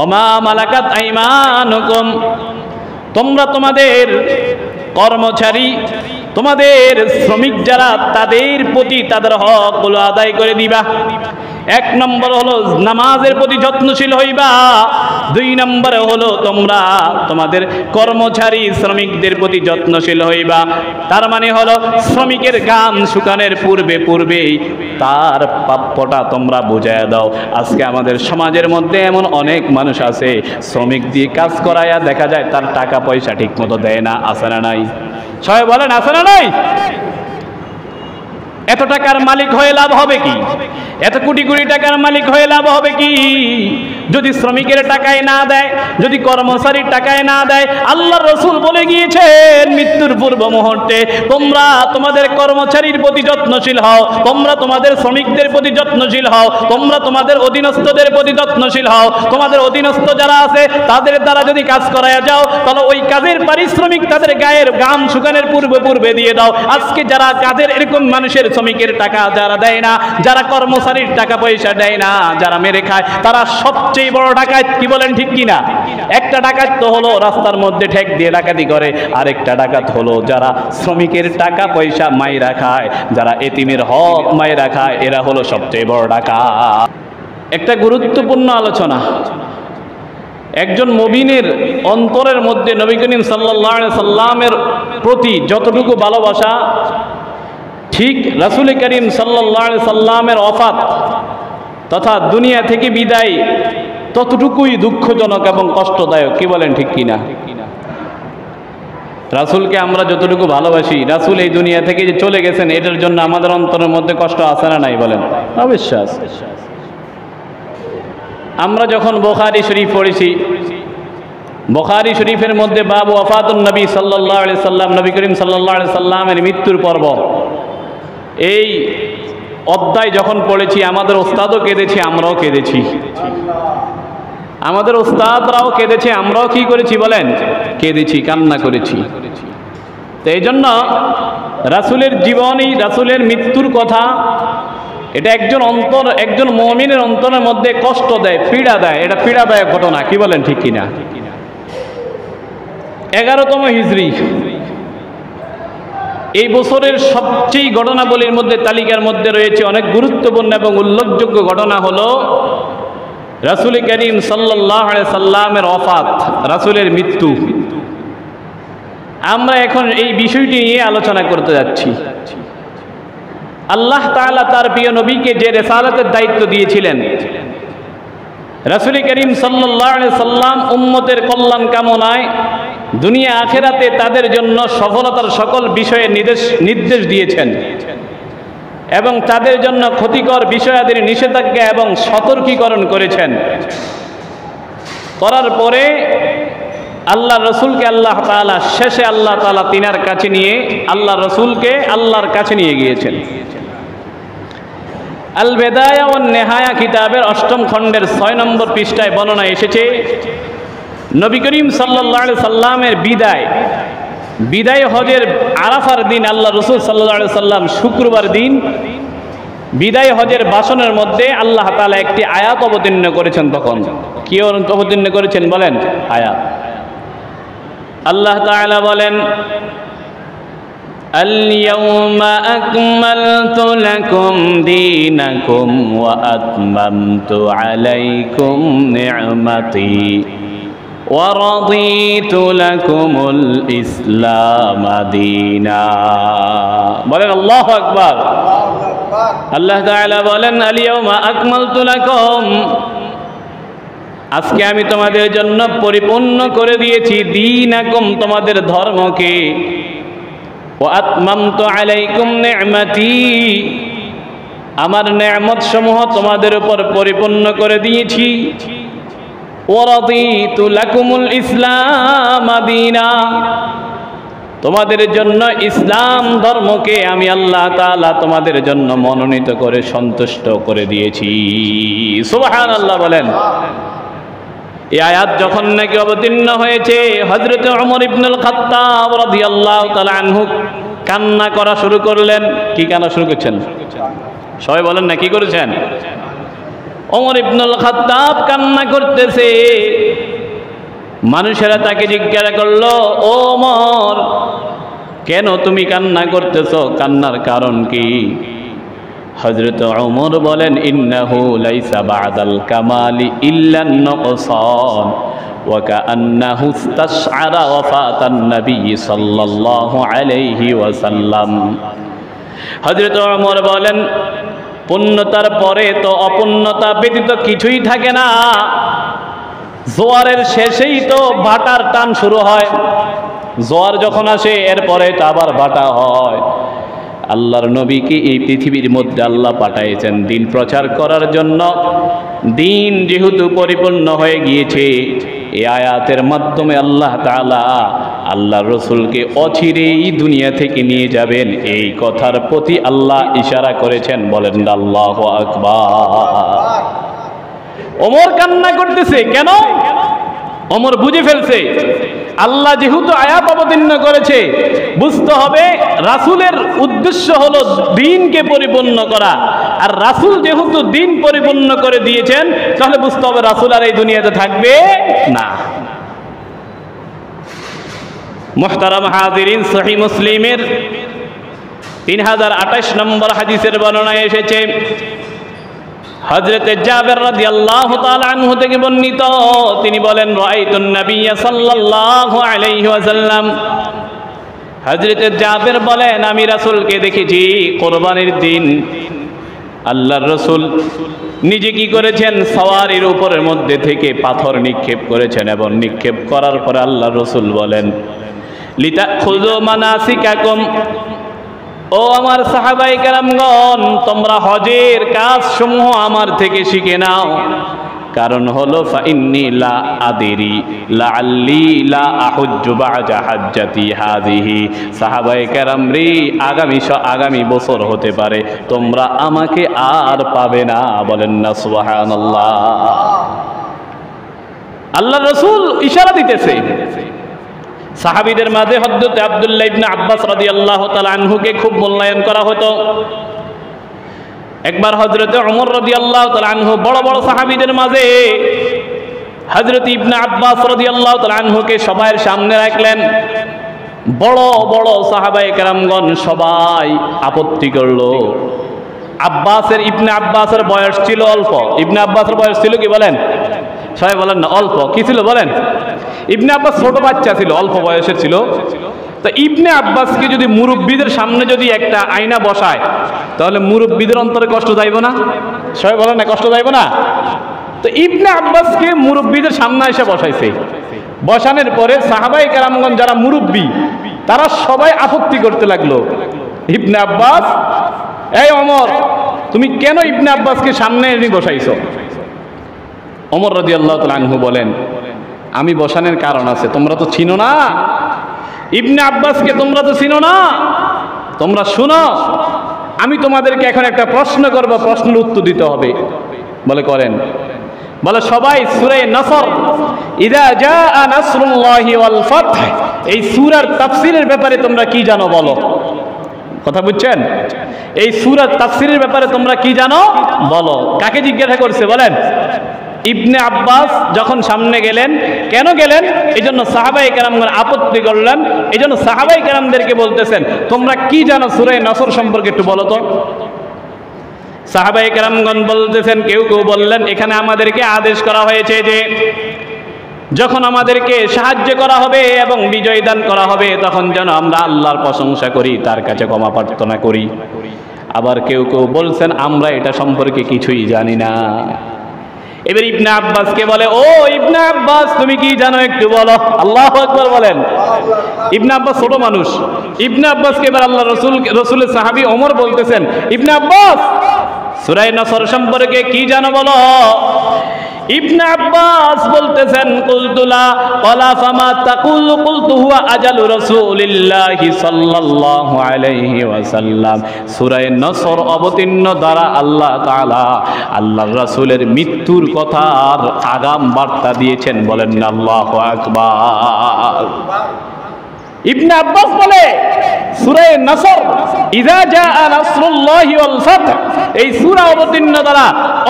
ওমা মালাকাত আইমানুকুম, তোমরা তোমাদের কর্মচারী, তোমাদের শ্রমিক যারা, তাদের প্রতি তাদের হকগুলো আদায় করে দিবা। এক নম্বর হলো নামাজের প্রতি যত্নশীল হইবা, দুই নম্বরে হলো তোমরা তোমাদের কর্মচারী শ্রমিকদের প্রতি যত্নশীল হইবা। তার মানে হলো শ্রমিকের ঘাম শুকানোর পূর্বেই তার প্রাপ্যটা তোমরা বুঝাইয়া দাও। আজকে আমাদের সমাজের মধ্যে এমন অনেক মানুষ আছে, শ্রমিক দিয়ে কাজ করাইয়া দেখা যায় তার টাকা পয়সা ঠিক মতো দেয় না। আছে না নাই? সবাই বলেন আছে না নাই? এত টাকার মালিক হয়ে লাভ হবে কি? এত কোটি কোটি টাকার মালিক হয়ে লাভ হবে কি যদি শ্রমিকের টাকায় না দেয়, যদি কর্মচারীর টাকায় না দেয়? আল্লাহ রসুল বলে গিয়েছেন মৃত্যুর পূর্ব মুহূর্তে তোমরা তোমাদের কর্মচারীর প্রতি যত্নশীল হও, তোমরা তোমাদের শ্রমিকদের প্রতি যত্নশীল হও, তোমরা তোমাদের অধীনস্থদের প্রতি যত্নশীল হও। তোমাদের অধীনস্থ যারা আছে তাদের দ্বারা যদি কাজ করায় যাও, তাহলে ওই কাজের পারিশ্রমিক তাদের গায়ের ঘাম শুকানোর পূর্বে দিয়ে দাও। আজকে যারা কাজের এরকম মানুষের শ্রমিকের টাকা যারা দেয় না, যারা কর্মচারীর টাকা পয়সা দেয় না, যারা মেরে খায়, তারা সবচেয়ে বড় ডাকাত। কি বলেন ঠিক কিনা? একটা ডাকাত তো হলো রাস্তার মধ্যে ঠেক দিয়ে ডাকাতি করে, আরেকটা ডাকাত হলো যারা শ্রমিকের টাকা পয়সা মাইরা খায়, যারা এতিমের হক মাইরা খায়, এরা হলো সবচেয়ে বড় ডাকাত। একটা গুরুত্বপূর্ণ আলোচনা, একজন মুমিনের অন্তরের মধ্যে নবী করিম সাল্লাল্লাহু আলাইহি সাল্লামের প্রতি যতটুকু ভালোবাসা, ঠিক রাসূল করিম সাল্লাল্লাহু আলাইহি সাল্লামের ওফাত তথা দুনিয়া থেকে বিদায় ততটুকুই দুঃখজনক এবং কষ্টদায়ক। কি বলেন ঠিক কিনা? রাসূলকে আমরা যতটুকু ভালোবাসি, রাসূল এই দুনিয়া থেকে যে চলে গেছেন, এটার জন্য আমাদের অন্তরের মধ্যে কষ্ট আছে না নাই? বলেন। অবশ্যই আছে। আমরা যখন বুখারী শরীফ পড়েছি, বুখারী শরীফের মধ্যে বাবু ওয়াফাতুন নবী সাল্লাল্লাহু আলাইহি সাল্লাম, নবী করিম সাল্লাল্লাহু আলাইহি সাল্লামের মৃত্যুর পর্ব, এই অধ্যায় যখন পড়েছি আমাদের ওস্তাদও কেঁদেছি, আমরাও কেঁদেছি, আমাদের ওস্তাদরাও কেঁদেছে, আমরাও কি করেছি বলেন? কেঁদেছি, কান্না করেছি। তো এই জন্য রাসূলের জীবনী, রাসূলের মৃত্যুর কথা, এটা একজন মুমিনের অন্তরের মধ্যে কষ্ট দেয়, পীড়া দেয়। এটা পীড়াদায়ক ঘটনা। কি বলেন ঠিক কিনা? 11তম হিজরি, এই বছরের সবচেয়ে ঘটনাবলীর মধ্যে, তালিকার মধ্যে রয়েছে অনেক গুরুত্বপূর্ণ এবং উল্লেখযোগ্য ঘটনা হলো রাসূল করিম সাল্লাল্লাহু আলাইহি সাল্লামের ওফাত, রাসূলের মৃত্যু। আমরা এখন এই বিষয়টি নিয়ে আলোচনা করতে যাচ্ছি। আল্লাহ তাআলা তার প্রিয় নবীকে যে রিসালাতের দায়িত্ব দিয়েছিলেন, রাসূল করিম সাল্লাল্লাহু আলাইহি সাল্লাম উম্মতের কল্যাণ কামনায় দুনিয়া আখিরাতে তাদের জন্য সফলতার সকল বিষয়ে নির্দেশ দিয়েছেন এবং তাদের জন্য ক্ষতিকর বিষয়াদির নিষেধাজ্ঞা এবং সতর্কীকরণ করেছেন। করার পরে আল্লাহ রসুলকে আল্লাহ তাআলা শেষে আল্লাহ তাআলা তিনার কাছে নিয়ে আল্লাহ রসুলকে আল্লাহর কাছে নিয়ে গিয়েছেন। আল বেদায়া ওয়ান নেহায়া কিতাবের 8ম খণ্ডের 6 নম্বর পৃষ্ঠায় বর্ণনা এসেছে, নবী করিম সাল্লাল্লাহু আলাইহি সাল্লামের বিদায় হজের আরাফার দিন আল্লাহ রসুল সাল্লাল্লাহু আলাইহি সাল্লাম শুক্রবার দিন বিদায় হজের ভাষণের মধ্যে আল্লাহ তাআলা একটি আয়াত অবতীর্ণ করেছেন। তখন কি অবতীর্ণ করেছেন বলেন? আয়াত। আল্লাহ তাআলা বলেন, আল-ইয়াওমা আকমালতু লাকুম দীনাকুম ওয়া আতমামতু আলাইকুম নি'মাতি ওয়া রাদিতু লাকুমুল ইসলামা দীনা। বলেন আল্লাহু আকবার। আল্লাহ তাআলা বলেন, আল-ইয়াওমা আকমালতু লাকুম, আজকে আমি তোমাদের জন্য পরিপূর্ণ করে দিয়েছি দীনাকুম, তোমাদের ধর্মকে, ওয়া আতমামতু আলাইকুম নি'মাতি, আমার নেয়ামত সমূহ তোমাদের উপর পরিপূর্ণ করে দিয়েছি, ওয়া রাদিতু লাকুমুল ইসলাম দীনা, তোমাদের জন্য ইসলাম ধর্মকে আমি আল্লাহ তাআলা তোমাদের জন্য মনোনীত করে সন্তুষ্ট করে দিয়েছি। সুবহানাল্লাহ বলেন। এই আয়াত যখন নাকি অবতীর্ণ হয়েছে, হযরত ওমর ইবনুল খাত্তাব রাদিয়াল্লাহু তাআলা আনহু কান্না করা শুরু করলেন। কি কান্না শুরু করছেন? সবাই বলেন না, কি করেছেন? ওমর ইবনুল খাত্তাব কান্না করতেছে। মানুষেরা তাকে জিজ্ঞাসা করলো, ও ওমর, কেন তুমি কান্না করতেছো? কান্নার কারণ কি? হযরত ওমর বলেন, ইন্নাহু লাইসা বা'দাল কামালি ইল্লা নুকসান ওয়া কাআন্নাহু ইসতাশআরা ওয়াফাতান নবী সাল্লাল্লাহু আলাইহি ওয়াসাল্লাম। হযরত ওমর বলেন, পূর্ণতার পরে তো অপূর্ণতা ব্যতীত কিছুই থাকে না। জোয়ারের শেষেই তো ভাটার টান শুরু হয়। জোয়ার যখন আসে এরপরে তো আবার ভাটা হয়। আল্লাহর নবীকে এই পৃথিবীর মধ্যে আল্লাহ পাঠাইছেন দিন প্রচার করার জন্য। দিন যেহেতু পরিপূর্ণ হয়ে গিয়েছে, এই আয়াতের মাধ্যমে আল্লাহ তাআলা আল্লাহর রসুলকে অচিরেই দুনিয়া থেকে নিয়ে যাবেন, এই কথার প্রতি আল্লাহ ইশারা করেছেন। বলেন আল্লাহু আকবার। ওমর কান্না করতেছে কেন? ওমর বুঝে ফেলছে, আল্লাহ যেহেতু আয়াত অবতীর্ণ করেছে, বুঝতে হবে রাসূলের উদ্দেশ্য হলো দ্বীনকে পরিপূর্ণ করা। আর রাসূল যেহেতু দ্বীন পরিপূর্ণ করে দিয়েছেন, তাহলে বুঝতে হবে রাসূল আর এই দুনিয়াতে থাকবে না। মুহতারাম হাজিরিন, সহিহ মুসলিমের 3028 নম্বর হাদিসের বর্ণনায় এসেছে, হযরত জাবের রাদিয়াল্লাহু তাআলা আনহু থেকে বর্ণিত, তিনি বলেন, রাআইতুন নাবিয়্য সাল্লাল্লাহু আলাইহি ওয়াসাল্লাম। হযরত জাবের বলেন, আমি রাসূলকে দেখেছি কুরবানির দিন। আল্লাহর রাসূল নিজে কি করেছেন? সওয়ারির উপরের মধ্যে থেকে পাথর নিক্ষেপ করেছেন, এবং নিক্ষেপ করার পরে আল্লাহর রাসূল বলেন, লিতাখুযু মানাসিকাকুম, ও আমার সাহাবায়ে কেরামগণ, তোমরা হজের কাজসমূহ আমার থেকে শিখে নাও। কারণ হলো ফাইন্নী লা আদিরি লাআল্লি লা আহুজ্জু বা'দা হাজ্জাতি হাযিহি। সাহাবায়ে কেরাম রে, আগামী বছর হতে পারে তোমরা আমাকে আর পাবে না। বলেন না সুবহানাল্লাহ। আল্লাহর রাসূল ইশারা দিতেছে। সাহাবীদের মাঝে হযরত আব্দুল্লাহ ইবনে আব্বাস রাদিয়াল্লাহু তাআলা আনহুকে খুব মূল্যায়ন করা হতো। একবার হযরত ওমর রাদিয়াল্লাহু তাআলা আনহু বড় বড় সাহাবীদের মাঝে হযরত ইবনে আব্বাস রাদিয়াল্লাহু তাআলা আনহুকে সবার সামনে রাখলেন। বড় বড় সাহাবায়ে কেরামগণ সবাই আপত্তি করলো। ইবনে আব্বাসের বয়স ছিল অল্প। ইবনে আব্বাসের বয়স ছিল কি বলেন? সবাই বলেন না, অল্প। কি ছিল বলেন? ইবনে আব্বাস ছোট বাচ্চা ছিল, অল্প বয়সের ছিল। তো ইবনে আব্বাসকে যদি মুরব্বীদের সামনে যদি একটা আয়না বসায়, তাহলে মুরব্বীদের অন্তরে কষ্ট যাইব না? সবাই বলেন না, কষ্ট যাইব না? তো ইবনে আব্বাসকে মুরব্বীদের সামনে এসে বসাইছে। বসানোর পরে সাহাবায়ে কেরামগণ যারা মুরব্বী, তারা সবাই আপত্তি করতে লাগলো। ইবনে আব্বাস, এই ওমর, তুমি কেন ইবনে আব্বাসকে সামনে এনে বসাইছো? ওমর রাদিয়াল্লাহু তাআলা আনহু বলেন, আমি বসানোর কারণ আছে, তোমরা তো চিনো না ইবনে আব্বাসকে, তোমরা তো চিনো না। তোমরা শুনো, আমি তোমাদেরকে এখন একটা প্রশ্ন করব, প্রশ্নের উত্তর দিতে হবে। বলে করেন। বলে সবাই সূরা নসর, ইযা জাআ নাসরুল্লাহি ওয়াল ফাতহ, এই সূরার তাফসীরের ব্যাপারে তোমরা কি জানো বলো। কথা বুঝছেন? এই সূরার তাফসীরের ব্যাপারে তোমরা কি জানো বলো। কাকে জিজ্ঞাসা করছে বলেন? ইবনে আব্বাস যখন সামনে গেলেন, কেন গেলেন? এই জন্য সাহাবায়ে কেরামগণ আপত্তি করলেন। এই জন্য সাহাবায়ে কেরামদেরকে বলতেছেন, তোমরা কি জানো সূরা নসর সম্পর্কে একটু বলো তো। সাহাবায়ে কেরামগণ বলতেছেন, কেউ কেউ বললেন, এখানে আমাদেরকে আদেশ করা হয়েছে যে যখন আমাদেরকে সাহায্য করা হবে এবং বিজয় দান করা হবে, তখন যেন আমরা আল্লাহর প্রশংসা করি, তার কাছে ক্ষমা প্রার্থনা করি। আবার কেউ কেউ বলছেন, আমরা এটা সম্পর্কে কিছুই জানি না। এবার ইবনে আব্বাসকে বলে, ও ইবনে আব্বাস, তুমি কি জানো একটু বলো। আল্লাহু আকবার বলেন। ইবনে আব্বাস ছোট মানুষ। ইবনে আব্বাসকে এবার আল্লাহ রসুলের সাহাবী ওমর বলতেছেন, ইবনে আব্বাস, সূরা নসর সম্পর্কে কি জানো বলো। ইবনে আব্বাস বলতেছেন, কুলতুলা ক্বালা ফামা তাকুল, কুলতু হুয়া আজালু রাসূলিল্লাহি সাল্লাল্লাহু আলাইহি ওয়াসাল্লাম। সূরা নসর অবতীর্ণ দ্বারা আল্লাহ তাআলা আল্লাহর রাসূলের মৃত্যুর কথার আগাম বার্তা দিয়েছেন। বলেন না আল্লাহু আকবার। ইবনে আব্বাস বলে, সূরা নাসর, ইযা জাআ নাসরুল্লাহি ওয়াল ফাত, এই সূরা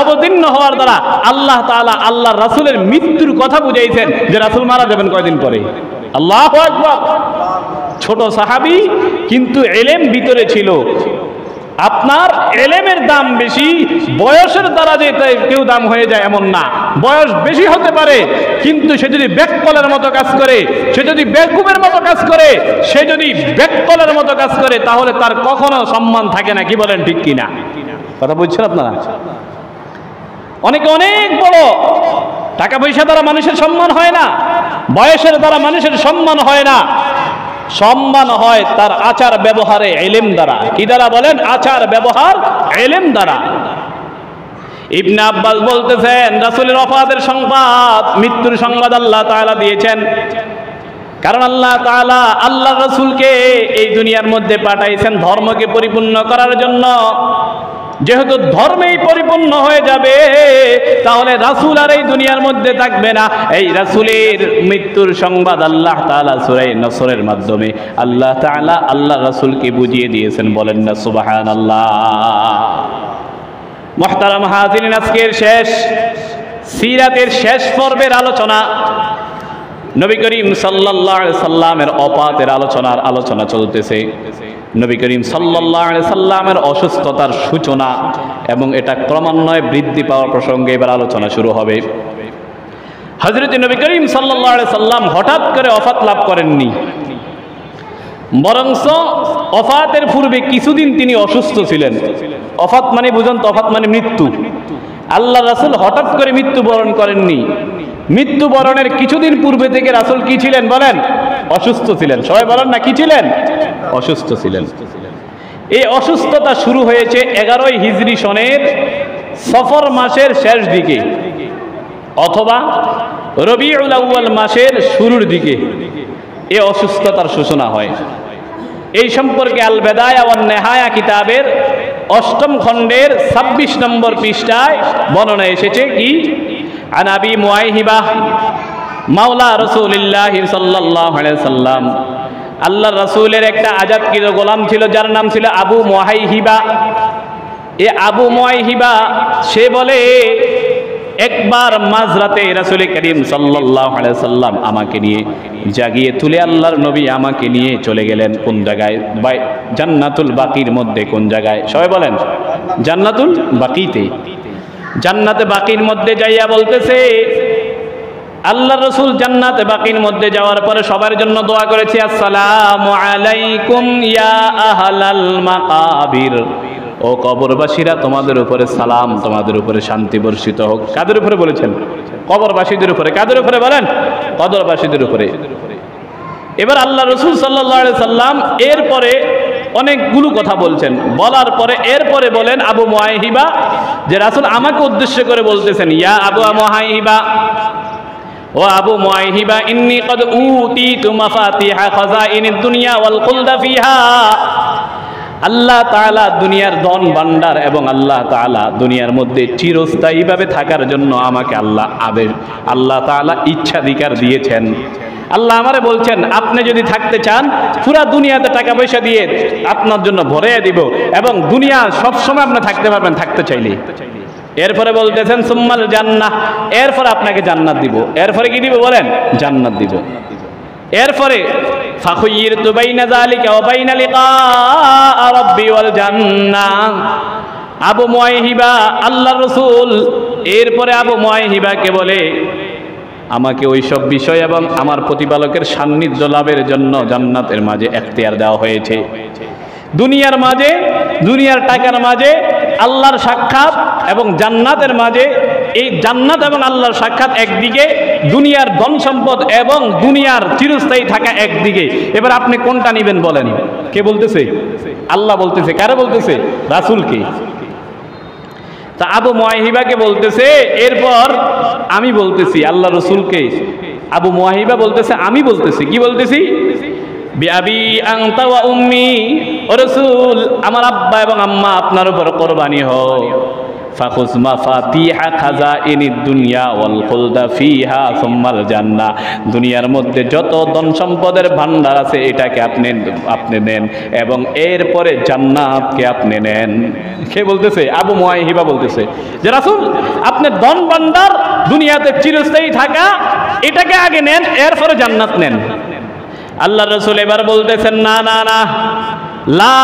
অবতীর্ণ হওয়ার দ্বারা আল্লাহ তাআলা আল্লাহর রাসূলের মৃত্যুর কথা বুঝাইছেন যে রাসূল মারা যাবেন কয়দিন পরে। আল্লাহু আকবার। ছোট সাহাবী কিন্তু ইলম ভিতরে ছিল। আপনার ইলমের দাম বেশি, বয়সের দ্বারা যে কেউ দাম হয়ে যায় এমন না। বয়স বেশি হতে পারে, কিন্তু সে যদি বেককলের মতো কাজ করে, সে যদি বেকুবের মতো কাজ করে, সে যদি বেককলের মতো কাজ করে, তাহলে তার কখনো সম্মান থাকে না। কি বলেন, ঠিক কিনা? কথা বুঝছেন আপনারা? অনেকে অনেক বড়, টাকা পয়সা দ্বারা মানুষের সম্মান হয় না, বয়সের দ্বারা মানুষের সম্মান হয় না। সম্মান হয় তার আচার ব্যবহারে, ইলম দ্বারা। কি দ্বারা বলেন? আচার ব্যবহার, ইলম দ্বারা। ইবনে আব্বাস বলতেছেন, রাসূলের ওফাতের সংবাদ, মৃত্যুর সংবাদ আল্লাহ তাআলা দিয়েছেন, কারণ আল্লাহ তাআলা আল্লাহর রাসূলকে এই দুনিয়ার মধ্যে পাঠাইছেন ধর্মকে পরিপূর্ণ করার জন্য। যেহেতু ধর্মেই পরিপূর্ণ হয়ে যাবে, তাহলে রাসূল আর এই দুনিয়ার মধ্যে থাকবে না। এই রাসূলের মৃত্যুর সংবাদ আল্লাহ তাআলা সূরা নসরের মাধ্যমে আল্লাহ তাআলা আল্লাহ রাসূলকে বুঝিয়ে দিয়েছেন। বলেন না সুবহানাল্লাহ। মুহতারাম হাজিরিন, আজকের শেষ সিরাতের শেষ পর্বের আলোচনা, নবী করিম সাল্লাল্লাহু আলাইহি সাল্লামের ওফাতের আলোচনা চলতেছে। নবী করিম সাল্লাল্লাহু আলাইহি সাল্লামের অসুস্থতার সূচনা এবং এটা ক্রমান্বয়ে বৃদ্ধি পাওয়ার প্রসঙ্গে এবার আলোচনা শুরু হবে। হযরত নবী করিম সাল্লাল্লাহু আলাইহি সাল্লাম হঠাৎ করে ওফাত লাভ করেননি, বরঞ্চ ওফাতের পূর্বে কিছুদিন তিনি অসুস্থ ছিলেন। ওফাত মানে বুঝুন তো, ওফাত মানে মৃত্যু। আল্লাহ রাসূল হঠাৎ করে মৃত্যুবরণ করেননি। মৃত্যুবরণের কিছুদিন পূর্বে থেকে রাসূল কি ছিলেন বলেন? অসুস্থ ছিলেন। সবাই বলেন না, কি ছিলেন? অসুস্থ ছিলেন। এই অসুস্থতা শুরু হয়েছে 11 হিজরি সনের সফর মাসের শেষ দিকে অথবা রবিউল আউয়াল মাসের শুরুর দিকে এই অসুস্থতার সূচনা হয়। এই সম্পর্কে আল বেদায়া ওয়ান নেহায়া কিতাবের 8ম খণ্ডের 26 নম্বর পৃষ্ঠায় বর্ণনা এসেছে কি, আন আবি মুয়াইহিবা মাওলা রাসূলুল্লাহ সাল্লাল্লাহু আলাইহি সাল্লাম, আল্লাহর রাসূলের একটা আজাদকৃত গোলাম ছিল যার নাম ছিল আবু মুয়াইহিবা। এই আবু মুয়াইহিবা সে বলে, একবার মাঝরাতে রাসূল করিম সাল্লাল্লাহু আলাইহি সাল্লাম আমাকে নিয়ে জাগিয়ে তুলে আল্লাহর নবী আমাকে নিয়ে চলে গেলেন কোন জায়গায়? জান্নাতুল বাকির মধ্যে। কোন জায়গায়? সবাই বলেন, জান্নাতুল বাকিতে। জান্নাতে বাকির মধ্যে যাইয়া বলতেছে, আল্লাহর রাসূল জান্নাতে বাকির মধ্যে যাওয়ার পরে সবার জন্য দোয়া করেছে, আসসালামু আলাইকুম ইয়া আহলাল মাকাবির, ও কবরবাসীরা তোমাদের উপরে সালাম, তোমাদের উপরে শান্তি বর্ষিত হোক। কাদের উপরে বলেছেন? কবরবাসীদের উপরে। কাদের উপরে বলেন? কবরবাসীদের উপরে। এবার আল্লাহ রাসূল সাল্লাল্লাহু আলাইহি সাল্লাম এরপরে অনেকগুলো কথা বলছেন। বলার পরে এরপরে বলেন আবু মুয়াইহিবা, যে রাসূল আমাকে উদ্দেশ্য করে বলতেছেন, ইয়া আবু মুয়াইহিবা, ও আবু মুয়াইহিবা, ইন্নী কদ উতিতু মাফাতিহা খাযাইনিদ দুনিয়া ওয়াল খুলদা ফিহা। আল্লাহ তাআলা দুনিয়ার ধন ভান্ডার এবং আল্লাহ তাআলা দুনিয়ার মধ্যে চিরস্থায়ীভাবে থাকার জন্য আমাকে আল্লাহ তাআলা ইচ্ছাধিকার দিয়েছেন। আল্লাহ আমারে বলছেন, আপনি যদি থাকতে চান পুরা দুনিয়াতে টাকা পয়সা দিয়ে আপনার জন্য ভরিয়ে দিব এবং দুনিয়া সবসময় আপনি থাকতে পারবেন থাকতে চাইলে। এরপরে বলতেছেন সুম্মাল জান্নাহ, এরপরে আপনাকে জান্নাত দিব। এরপরে কি দিব বলেন? জান্নাত দিব। এরপরে ফাখুইরতু বাইনা যালিকা ওয়া বাইনা লিকা রাব্বি ওয়াল জান্নাহ। আবু মুয়াইহিবা আল্লাহর রাসূল এরপরে আবু মুয়াইহিবাকে বলে, আমাকে ওই সব বিষয় এবং আমার প্রতিপালকের সান্নিধ্য লাভের জন্য জান্নাতের মাঝে এখতিয়ার দেওয়া হয়েছে। দুনিয়ার মাঝে, দুনিয়ার টাকার মাঝে আল্লাহর সাক্ষাৎ এবং জান্নাতের মাঝে, এই জান্নাত এবং আল্লাহর সাক্ষাৎ একদিকে, দুনিয়ার ধন সম্পদ এবং দুনিয়ার চিরস্থায়ী থাকা একদিকে। এবার আপনি কোনটা নেবেন বলেন? কে বলতেছে? আল্লাহ বলতেছে। কারে বলতেছে? রাসূলকে। তা আবু মুয়াইহিবাকে বলতেছে, এরপর আমি বলতেছি আল্লাহ রাসূলকে। আবু মুয়াইহিবা বলতেছে, আমি বলতেছি। কি বলতেছি? বিআবি আনতা ওয়া উম্মি, ও রাসূল আমার আব্বা এবং আম্মা আপনার উপর কুরবানি হোক। ফাখুজ মাফাতিহা খাজাইনিদ দুনিয়া ওয়াল খুলদা ফিহা সুম্মাল জান্নাহ। দুনিয়ার মধ্যে যত ধন সম্পদের ভান্ডার আছে এটাকে আপনি নেন এবং এরপরে জান্নাতকে আপনি নেন। কে বলতেছে? আবু মুয়াইহিবা বলতেছে যে রাসূল, আপনি ধন ভান্ডার দুনিয়াতে চিরস্থায়ী থাকা এটাকে আগে নেন, এরপরে জান্নাত নেন। আল্লাহ রাসূল এবার বলতেছেন না না না, লা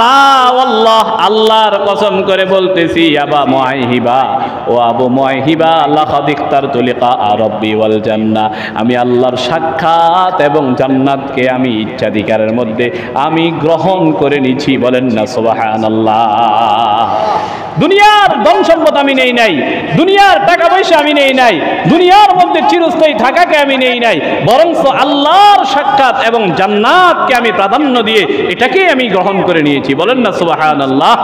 লা ওয়াল্লাহ, আল্লাহর কসম করে বলতেছি আবা মুয়াইহিবা, ও আবু মুয়াইহিবা, লাকাদ ইখতারতু লিকা রাব্বি ওয়াল জান্নাহ, আমি আল্লাহর সাক্ষাৎ এবং জান্নাতকে আমি ইচ্ছাধিকারের মধ্যে আমি গ্রহণ করে নিছি। বলেন না সুবহানাল্লাহ। দুনিয়ার ধন সম্পদ আমি নেই নাই, দুনিয়ার টাকা পয়সা আমি নেই নাই, দুনিয়ার মধ্যে চিরস্থায়ী থাকাকে আমি নেই নাই, বরং আল্লাহর সাক্ষাৎ এবং জান্নাতকে আমি প্রাধান্য দিয়ে এটাকেই আমি গ্রহণ করে নিয়েছি। বলেন না সুবহানাল্লাহ।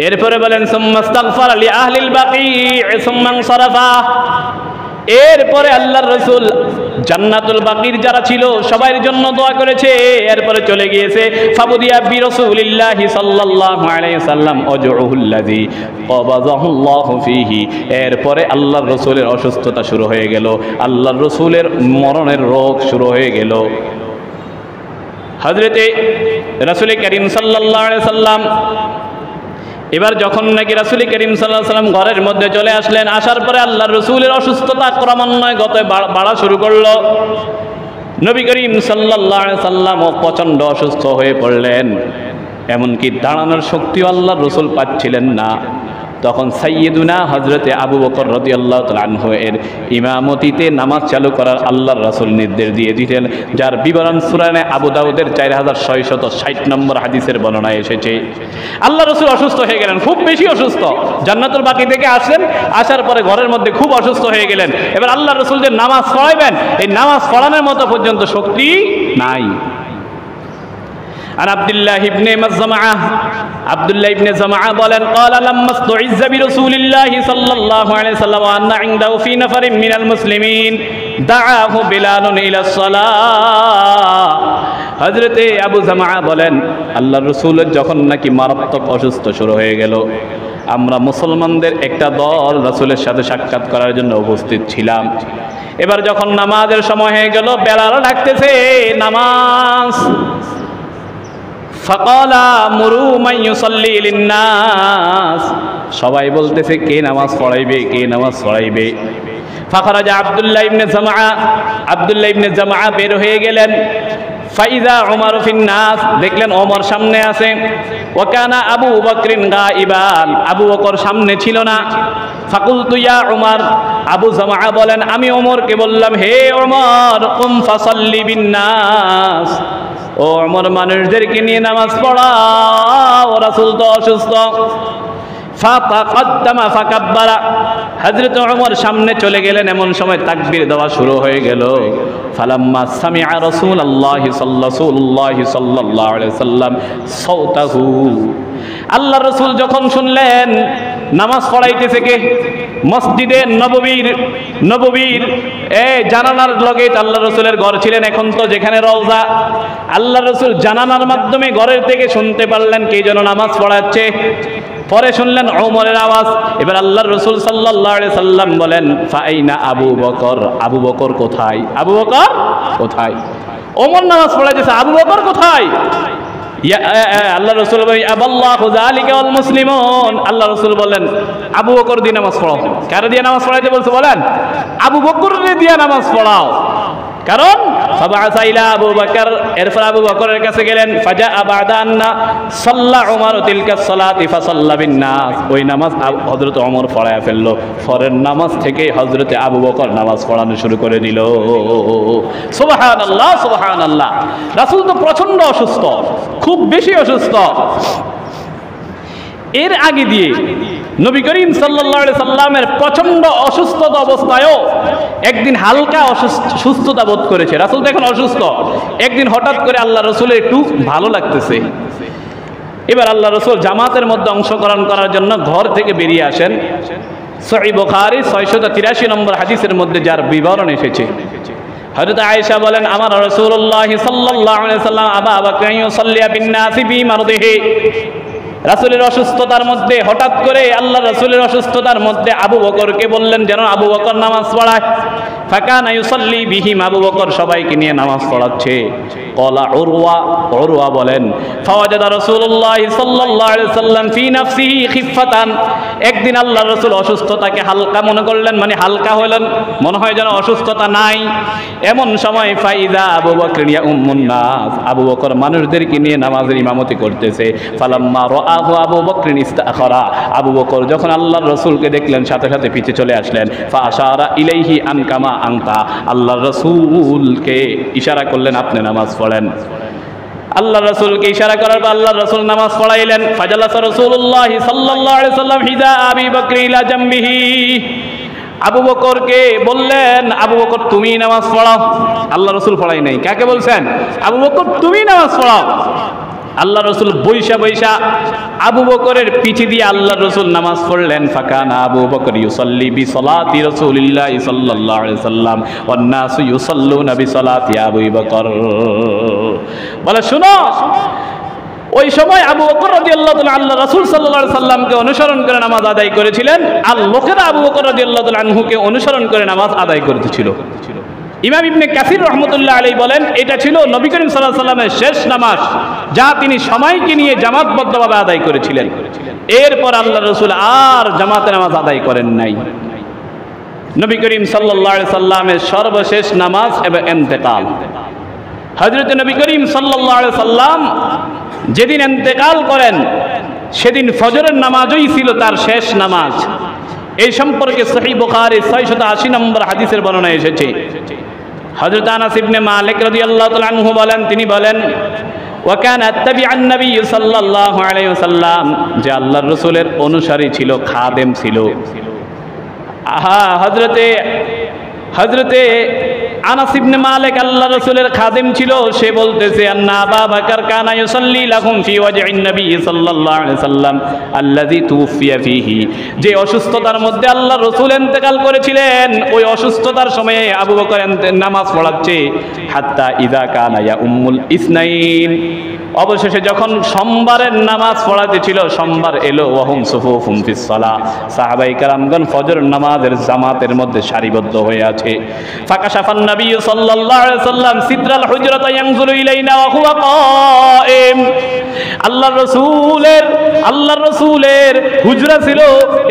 এরপরে বলেন সুম্মা ইস্তাগফারা লি আহলিল বাকি সুম্মা ইনসারাফা। এরপরে আল্লাহর রাসূল জান্নাতুল বাকির যারা ছিল সবার জন্য দোয়া করেছে, এরপরে চলে গিয়েছে ফাবুদিয়া বি রাসূলিল্লাহি সাল্লাল্লাহু আলাইহি সাল্লাম ওয়াজউহুল্লাযী কবাযাহুল্লাহু ফীহি। এরপরে আল্লাহর রাসূলের অসুস্থতা শুরু হয়ে গেল, আল্লাহর রাসূলের মরণের রোগ শুরু হয়ে গেল। হযরতে রাসূল করিম সাল্লাল্লাহু আলাইহি সাল্লাম এবার যখন নাকি রাসূল করিম সাল্লাল্লাহু আলাইহি সাল্লাম ঘরের মধ্যে চলে আসলেন, আসার পরে আল্লাহর রাসূলের অসুস্থতা ক্রমান্বয়ে বাড়া শুরু করলো। নবী করিম সাল্লাল্লাহু আলাইহি সাল্লাম প্রচণ্ড অসুস্থ হয়ে পড়লেন, এমনকি দাঁড়ানোর শক্তিও আল্লাহর রাসূল পাচ্ছিলেন না। তখন সাইয়্যিদুনা হযরতে আবু বকর রাদিয়াল্লাহু তাআলা আনহু এর ইমামতিতে নামাজ চালু করার আল্লাহর রাসূল নির্দেশ দিয়ে দিলেন, যার বিবরণ সূরা আবু দাউদের 4660 নম্বর হাদিসের বর্ণনায় এসেছে। আল্লাহর রাসূল অসুস্থ হয়ে গেলেন, খুব বেশি অসুস্থ। জান্নাতুল বাকি থেকে আসলেন, আসার পরে ঘরের মধ্যে খুব অসুস্থ হয়ে গেলেন। এবার আল্লাহর রাসূল যে নামাজ পড়াবেন, এই নামাজ পড়ানোর মতো পর্যন্ত শক্তি নাই। আর আব্দুল্লাহ ইবনে মাযমাআহ, আব্দুল্লাহ ইবনে জামাআ বলেন, ক্বালা লাম্মা ইসতুইজ্জা বিরাসূলিল্লাহি সাল্লাল্লাহু আলাইহি সাল্লাম ওয়া আন্না ইনদাহু ফি নাফারিন মিনাল মুসলিমিন দাআহু বিলালুন ইলাস সালাহ। হযরতে আবু জামাআ বলেন, আল্লাহর রাসূলের যখন নাকি মারাত্মক অসুস্থ শুরু হয়ে গেল, আমরা মুসলমানদের একটা দল রাসূলের সাথে সাক্ষাৎ করার জন্য উপস্থিত ছিলাম। এবার যখন নামাজের সময় হয়ে গেল, বেলাল ডাকতেছে নামাজ। ফাকালা মুরু মান ইউসাল্লি লিন-নাস, সবাই বলতেছে কে নামাজ পড়াইবে, কে নামাজ পড়াইবে। ফাখরাজা আব্দুল্লাহ ইবনে জামাআ, আব্দুল্লাহ ইবনে জামাআ বের হয়ে গেলেন। ফাইজা উমর ফিন-নাস, দেখলেন ওমর সামনে আছে। ওয়া কানা আবু বকরিন গায়িবান, আবু বকর সামনে ছিল না। ফাকুলতু ইয়া উমর, আবু জামাআ বলেন, আমি ওমরকে বললাম, হে ওমর, কুম ফাসাল্লি বিন-নাস, ও ওমর মানুষদেরকে নিয়ে নামাজ পড়াও, রাসূল তো অসুস্থ। ফাতাকাদ্দামা ফাকাব্বারা, হযরত ওমর সামনে চলে গেলেন, এমন সময় তাকবীর দেওয়া শুরু হয়ে গেল। ফালাম্মা সামিআ রাসূলুল্লাহি সাল্লাল্লাহু আলাইহি সাল্লাম সাউতাহু, আল্লাহর রাসূল যখন শুনলেন নামাজ পড়াইতেছে কে, মসজিদে নববীর জানালার লগে আল্লাহর রাসূলের ঘর ছিলেন, এখন তো যেখানে রওজা। আল্লাহর রাসূল জানালার মাধ্যমে ঘরের থেকে শুনতে পারলেন কে যেন নামাজ পড়াচ্ছে। পরে শুনলেন ওমরের আওয়াজ। এবার আল্লাহর রাসূল সাল্লাল্লাহু আলাইহি সাল্লাম বলেন, ফাআইনা আবু বকর, আবু বকর কোথায়, আবু বকর কোথায়? ওমর নামাজ পড়াইতেছে, আবু বকর কোথায়? আল্লাহ রাসূল বলেন, আবাল্লাহু যালিকা ওয়াল মুসলিমুন, আল্লাহ রাসূল বলেন আবু বকর দিয়ে নামাজ পড়াও। কারে দিয়ে নামাজ পড়াইতে বলছে বলেন? আবু বকরের দিয়ে নামাজ পড়াও। কারণ ফাবাআসা ইলা আবু বকর, এরপর আবু বকরের কাছে গেলেন। ফাজা বা'দা আন্না সাল্লা উমর তিলকা সালাতি ফাসাল্লা বিন-নাস, ওই নামাজ হযরত ওমর পড়ায়া ফেললো। পরের নামাজ থেকে হযরতে আবু বকর নামাজ পড়ানো শুরু করে দিল। সুবহানাল্লাহ সুবহানাল্লাহ। রাসূল তো প্রচন্ড অসুস্থ, খুব বেশি অসুস্থ। এর আগে দিয়ে নবী করিম সাল্লাল্লাহু আলাইহি সাল্লামের প্রচন্ড অসুস্থতা অবস্থায়ও একদিন হালকা সুস্থতা বোধ করেছে। রাসূল তো এখন অসুস্থ, একদিন হঠাৎ করে আল্লাহ রাসূলের একটু ভালো লাগতেছে। এবার আল্লাহ রাসূল জামাতের মধ্যে অংশগ্রহণ করার জন্য ঘর থেকে বেরিয়ে আসেন। সহিহ বুখারী 683 নম্বর হাদিসের মধ্যে যার বিবরণ এসেছে। হযরত আয়েশা বলেন, আমার রাসূলুল্লাহ সাল্লাল্লাহু আলাইহি সাল্লাম আবা বকর ইউসাল্লি বিন-নাসি ফি মারদিহি, রাসূলের অসুস্থতার মধ্যে হঠাৎ করে আল্লাহ রাসূলের অসুস্থতার মধ্যে আবু বকরকে বললেন যেন আবু বকর নামাজ পড়ায়। ফাকানা ইউসাল্লি বিহিম, আবু বকর সবাইকে নিয়ে নামাজ পড়াচ্ছে। ক্বালা উরওয়া বলেন ফাওয়াজাদা রাসূলুল্লাহ সাল্লাল্লাহু আলাইহি ওয়াসাল্লাম ফি নাফসিহি খিফাতান, একদিন আল্লাহ রাসূল অসুস্থতাকে হালকা মনে করলেন, মানে হালকা হলেন, মনে হয় যেন অসুস্থতা নাই। এমন সময় ফাইদা আবু বকর ইয়াউম্মুন নাস, আবু বকর মানুষদেরকে নিয়ে নামাজের ইমামতি করতেছে। ফালাম্মা রাআহু আবু বকর ইস্তাখরা, আবু বকর যখন আল্লাহর রাসূলকে দেখলেন সাথে সাথে পিছে চলে আসলেন। ফাআশারা ইলাইহি আন কামা আনতা, আল্লাহর রাসূলকে ইশারা করলেন আপনি নামাজ পড়েন। আল্লাহ রাসূলকে ইশারা করার পর আল্লাহ রাসূল নামাজ পড়াইলেন। ফাজালাসা রাসূলুল্লাহ সাল্লাল্লাহু আলাইহি ওয়াসাল্লাম হিজা আবি বকর ইলা জামবিহি, আবু বকরকে বললেন আবু বকর তুমি নামাজ পড়াও। আল্লাহ রাসূল পড়াই নাই, কাকে বলছেন? আবু বকর তুমি নামাজ পড়াও। আল্লাহ রাসূল বৈশা আবু বকরের পিছে দিয়ে আল্লাহ রাসূল নামাজ পড়লেন। ফাকানা আবু বকর ইউসাল্লি বিসলাতি রাসূলিল্লাহ সাল্লাল্লাহু আলাইহি ওয়াসাল্লাম ওয়ান নাসু ইউসাল্লুনা বিসলাতি আবু বকর। বলে শুনো, ওই সময় আবু বকর রাদিয়াল্লাহু তাআলা আল্লাহ রাসূল সাল্লাল্লাহু আলাইহি সাল্লামকে অনুসরণ করে নামাজ আদায় করেছিলেন, আর লোকেরা আবু বকর রাদিয়াল্লাহু তাআলা আনহুকে অনুসরণ করে নামাজ আদায় করতেছিল। ইমাম ইবনে কাসির রাহমাতুল্লাহ আলাইহি বলেন এটা ছিল নবী করিম সাল্লাল্লাহু আলাইহি সাল্লামের শেষ নামাজ, যা তিনি সময়কে নিয়ে জামাতবদ্ধভাবে আদায় করেছিলেন। এরপর আল্লাহ রাসূল আর জামাতে নামাজ আদায় করেন নাই। নবী করিম সাল্লাল্লাহু আলাইহি সাল্লামের সর্বশেষ নামাজ এবং ইন্তেকাল, হযরত নবী করিম সাল্লাল্লাহু আলাইহি সাল্লাম যেদিন ইন্তেকাল করেন সেদিন ফজরের নামাজই ছিল তার শেষ নামাজ। এই সম্পর্কে সহিহ বুখারী 680 নম্বর হাদিসের বর্ণনা এসেছে। হযরত আনাস ইবনে মালিক রাদিয়াল্লাহু তাআলা আনহু বলেন, তিনি বলেন ওয়া কানা তাবিআন নবী সাল্লাল্লাহু আলাইহি ওয়াসাল্লাম, যে আল্লাহর রাসূলের অনুসারী ছিল, খাদেম ছিল। হযরতে আনাস ইবনে মালিক আল্লাহর রাসূলের খাদেম ছিল। সে বলতেছে আন্না আবু বকর কানা ইউসাল্লি লাহুম ফি ওয়াজহিন নবী সাল্লাল্লাহু আলাইহি সাল্লাম আল্লাযী তুফিয়া ফীহি, যে অসুস্থতার মধ্যে আল্লাহর রাসূল ইন্তেকাল করেছিলেন, ওই অসুস্থতার সময়ে আবু বকর নামাজ পড়াচ্ছে। হাত্তা ইযা কানা ইয়া উম্মুল ইসনাইন, অবশেষে যখন সোমবারের নামাজ পড়াতে ছিল, সোমবার এলো, ওয়াহুম সুফুফুম ফিস সালাহ, সাহাবায়ে কেরামগণ ফজর নামাজের জামাতের মধ্যে সারিবদ্ধ হয়ে আছে। ফাকাশাফান নবী সাল্লাল্লাহু আলাইহি সাল্লাম সিদরাল হুজরাতা ইয়ানজুরু ইলাইনা ওয়া হুয়া কায়েম, আল্লাহর রাসূলের হুজরা ছিল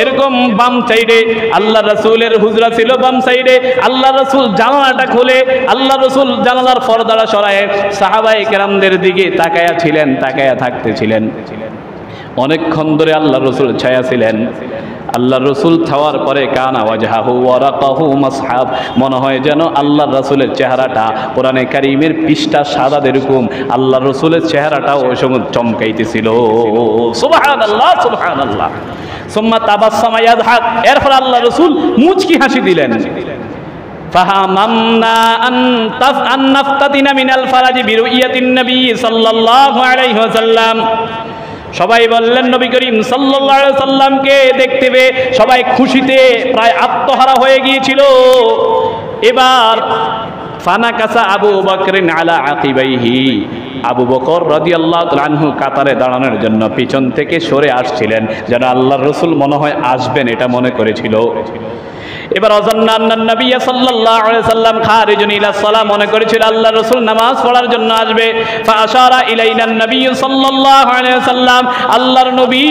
এরকম বাম সাইডে, আল্লাহর রাসূলের হুজরা ছিল বাম সাইডে। আল্লাহর রাসূল জানালাটা খুলে আল্লাহর রাসূল জানালার পর্দাটা সরায়ে সাহাবায়ে কেরামদের দিকে তাকায়া থাকতেছিলেন। অনেকক্ষণ ধরে আল্লাহর রাসূল ছায়া ছিলেন। আল্লাহর রাসূল থাওয়ার পরে কানা ওয়াজহাহু ওয়ারাকাহু মাসহাব, মনে হয় যেন আল্লাহর রাসূলের চেহারাটা কোরআনে কারীমের পৃষ্ঠা সাদা, এরকম আল্লাহর রাসূলের চেহারাটাও ওই সময় চমকাইতেছিল। সুবহানাল্লাহ সুবহানাল্লাহ। সুম্মা তাবাসসামা ইয়াযহাক, এরপর আল্লাহর রাসূল মুচকি হাসি দিলেন। ফাহামামনা আন নাফতাতিনা মিনাল ফারাজি বিরুইয়াতিন নবী সাল্লাল্লাহু আলাইহি ওয়াসাল্লাম, সবাই বললেন নবী করিম সাল্লাল্লাহু আলাইহি সাল্লামকে দেখতে পেয়ে সবাই খুশিতে প্রায় আত্মহারা হয়ে গিয়েছিল। এবার ফানাকাসা আবু বকরিন আলা আকিবাইহি, আবু বকর রাদিয়াল্লাহু তাআলা আনহু কাতারে দাঁড়ানোর জন্য পিছন থেকে সরে আসছিলেন, যেন আল্লাহর রাসূল মনে হয় আসবেন এটা মনে করেছিল। এবার অজান্নান নবী সাল্লাল্লাহু আলাইহি সাল্লাম খারিজুন ইলা সালাহ, মনে করেছিল আল্লাহর রাসূল নামাজ পড়ার জন্য আসবে। ফাআশারা ইলাইনা নবী সাল্লাল্লাহু আলাইহি সাল্লাম, আল্লাহর নবী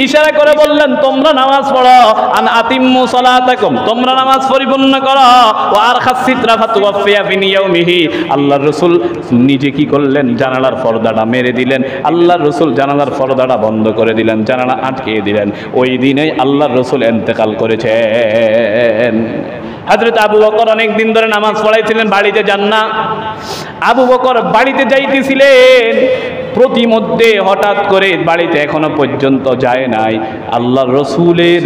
ইশারা করে বললেন তোমরা নামাজ পড়ো। আন আতিম্মু সালাতাকুম, তোমরা নামাজ পরিপূর্ণ করো। ওয়া আরখাস সিতরা ফাতুওয়াফিয়া ফি ইয়াউমিহি, আল্লাহর রাসূল নিজে কি করলেন, জানালার পর্দাটা মেরে দিলেন। আল্লাহর রাসূল জানালার পর্দাটা বন্ধ করে দিলেন, জানালা আটকে দিলেন। ওই দিনেই আল্লাহর রাসূল ইন্তেকাল করেছেন। হযরত আবু বকর অনেক দিন ধরে নামাজ পড়াইছিলেন, বাড়িতে যান না। আবু বকর বাড়িতে যাইতেছিলেন, প্রতিমধ্যে হঠাৎ করে বাড়িতে এখনো পর্যন্ত যায় নাই। আল্লাহর রাসূলের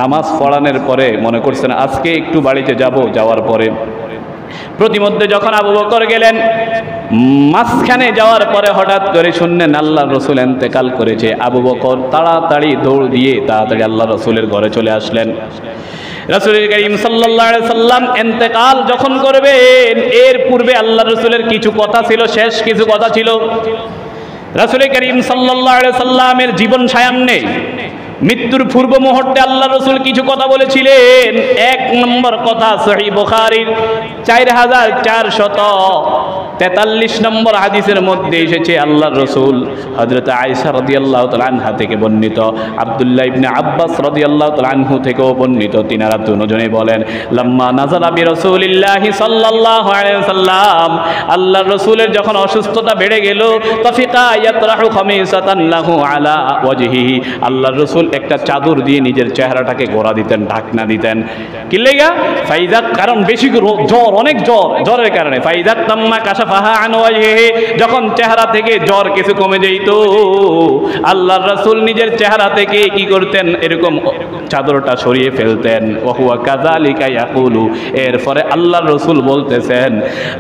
নামাজ পড়ানোর পরে মনে করছেন আজকে একটু বাড়িতে যাব, যাওয়ার পরে প্রতিমধ্যে যখন আবু বকর গেলেন, মাঝখানে যাওয়ার পরে হঠাৎ করে শুনলেন আল্লাহর রাসূল ইন্তেকাল করেছে। আবু বকর তাড়াতাড়ি দৌড় দিয়ে তাড়াতাড়ি আল্লাহর রাসূলের ঘরে চলে আসলেন। রাসূল করিম সাল্লাল্লাহু আলাইহি সাল্লাম ইন্তেকাল যখন করবেন, এর পূর্বে আল্লাহর রাসূলের কিছু কথা ছিল, শেষ কিছু কথা ছিল। রাসূল করিম সাল্লাল্লাহু আলাইহি সাল্লামের জীবন সায়ান্নে মৃত্যুর পূর্ব মুহূর্তে আল্লাহ রসুল কিছু কথা বলেছিলেন। এক নম্বর কথা সহিহ বুখারীর 4443 নম্বর হাদিসের মধ্যে এসেছে, আল্লাহ রসুল হযরত আয়েশা রাদিয়াল্লাহু তাআলা আনহা থেকে বর্ণিত, আব্দুল্লাহ ইবনে আব্বাস রাদিয়াল্লাহু তাআলা আনহু থেকেও বর্ণিত, তিনারা দুজনেই বলেন, লাম্মা নাযালা বিরাসূলিল্লাহি সাল্লাল্লাহু আলাইহি ওয়াসাল্লাম, আল্লাহ রসুলের যখন অসুস্থতা বেড়ে গেল, তাফিকা ইয়াতরাহু খামিসাতান লাহু আলা ওয়াজহিহি, আল্লাহ রসুল একটা চাদর দিয়ে নিজের চেহারাটাকে গোড়া দিতেন, ঢাকনা দিতেন। কি লেগা? ফাইদা, কারণ বেশি জ্বর, অনেক জ্বরের কারণে। ফাইদা তাম্মা কাশাফাহা আন ওয়াজহিহি, যখন চেহারা থেকে জ্বর কিছু কমে যেত, আল্লাহর রাসূল নিজের চেহারা থেকে কি করতেন? এরকম চাদরটা সরিয়ে ফেলতেন। ওয়া হুয়া কাযালিকা ইয়াকুলু, এরপরে আল্লাহর রাসূল বলতেছেন,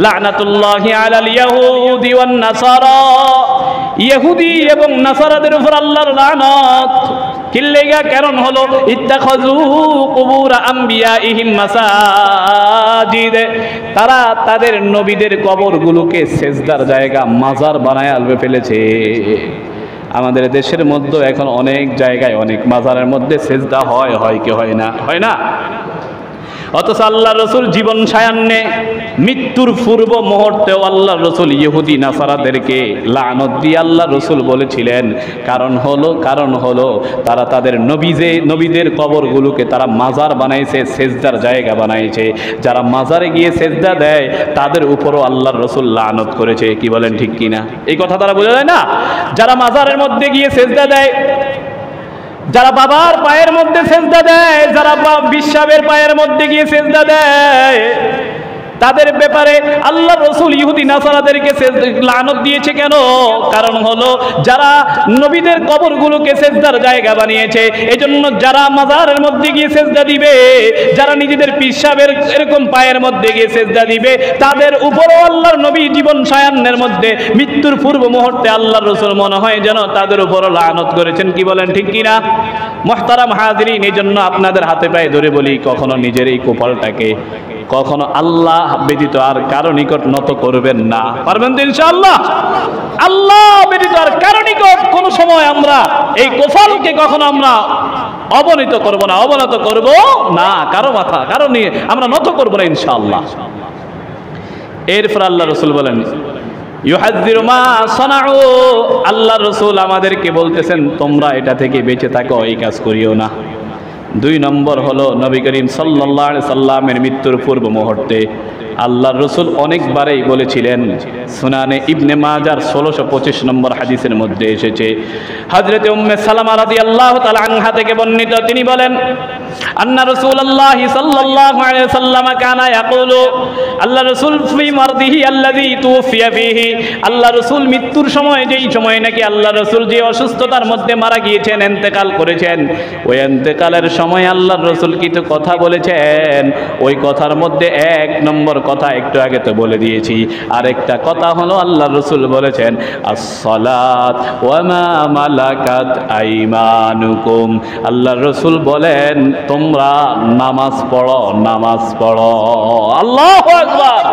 লানাতুল্লাহি আলাল ইয়াহুদি ওয়ান নাসারা, ইহুদি এবং নাসারাদের উপর আল্লাহর লানত। কিল্লেগা? কারণ হলো ইত্তাখাযু কুবুর আম্বিয়াইহিম মাসাজিদ, তারা তাদের নবীদের কবরগুলোকে সেজদার জায়গা, মাজার বানায় ফেলেছে। আমাদের দেশের মধ্যে এখন অনেক জায়গায় অনেক মাজারের মধ্যে সেজদা হয় কি হয় না? হয় না। অথচ আল্লাহ রসুল জীবন সায়ান্নে মৃত্যুর পূর্ব মুহূর্তেও আল্লাহ রসুল ইহুদি নাসারাদেরকে লানত দিয়ে আল্লাহ রসুল বলেছিলেন, কারণ হলো তারা তাদের নবীদের কবরগুলোকে তারা মাজার বানাইছে, সেজদার জায়গা বানাইছে। যারা মাজারে গিয়ে সেজদা দেয় তাদের উপরও আল্লাহ রসুল লানত করেছে। কি বলেন, ঠিক কিনা? এই কথা তারা বোঝা যায় না? যারা মাজারের মধ্যে গিয়ে সেজদা দেয়, যারা বাবার পায়ের মধ্যে সেজদা দেয়, যারা বিশ্বাবের পায়ের মধ্যে গিয়ে সেজদা দেয়, তাদের ব্যাপারে আল্লাহ রসুল ইহুদি নাসারাদেরকে লানত দিয়েছে। কেন? কারণ হলো যারা নবীদের কবরগুলোকে সেজদার জায়গা বানিয়েছে, এজন্য যারা মাজারের মধ্যে গিয়ে সেজদা দিবে, যারা নিজেদের পিসাবের এরকম পায়ের মধ্যে গিয়ে সেজদা দিবে, তাদের উপরও আল্লাহর নবী জীবন সায়ান্নের মধ্যে মৃত্যুর পূর্ব মুহূর্তে আল্লাহ রসুল মনে হয় যেন তাদের উপরও লানত করেছেন। কি বলেন, ঠিক কিনা? মুহতারাম হাজিরিন, এই জন্য আপনাদের হাতে পায়ে ধরে বলি, কখনো নিজের এই কপালটাকে কখনো আল্লাহ ব্যতীত আর কারো নিকট নত করবেন না। পারবেন তো ইনশাআল্লাহ? আল্লাহ ব্যতীত আর কারো নিকট কোন সময় আমরা এই কপালকে কখনো আমরা অবনত করব না, অবনত করব না, কারো মাথা কারো নিয়ে আমরা নত করব না ইনশাআল্লাহ। এরপর আল্লাহ রসুল বলেন, ইউহাযযিরু মা সানাউ, আল্লাহ রসুল আমাদেরকে বলতেছেন তোমরা এটা থেকে বেঁচে থাকো, এই কাজ করিও না। 2 নম্বর হলো নবী করিম সাল্লাল্লাহু আলাইহি সাল্লামের মৃত্যুর পূর্ব মুহূর্তে আল্লাহর রসুল অনেকবারই বলেছিলেন। সুনানে ইবনে মাজার 1625 নম্বর হাদিসের মধ্যে এসেছে, হযরতে উম্মে সালামা রাদিয়াল্লাহু তাআলা আনহা থেকে বর্ণিত, তিনি বলেন, আন্না রাসূলুল্লাহি সাল্লাল্লাহু আলাইহি সাল্লাম কানা ইয়াকুলু, আল্লাহ রাসূল ফি মারদিহি আল্লাযী তুফিয়া ফিহি, আল্লাহ রাসূল মৃত্যুর সময়, যেই সময় নাকি আল্লাহ রাসূল যে অসুস্থতার মধ্যে মারা গিয়েছেন, ইন্তেকাল করেছেন, ওই ইন্তেকালের সময় আল্লাহর রাসূল কিছু কথা বলেছেন। ওই কথার মধ্যে 1 নম্বর কথা একটু আগে তো বলে দিয়েছি, আরেকটা কথা হলো আল্লাহর রাসূল বলেছেন, আস-সালাত ওয়া মা মালাকাত আইমানুকুম, আল্লাহর রাসূল বলেন তোমরা নামাজ পড়ো, নামাজ পড়ো। আল্লাহু আকবার।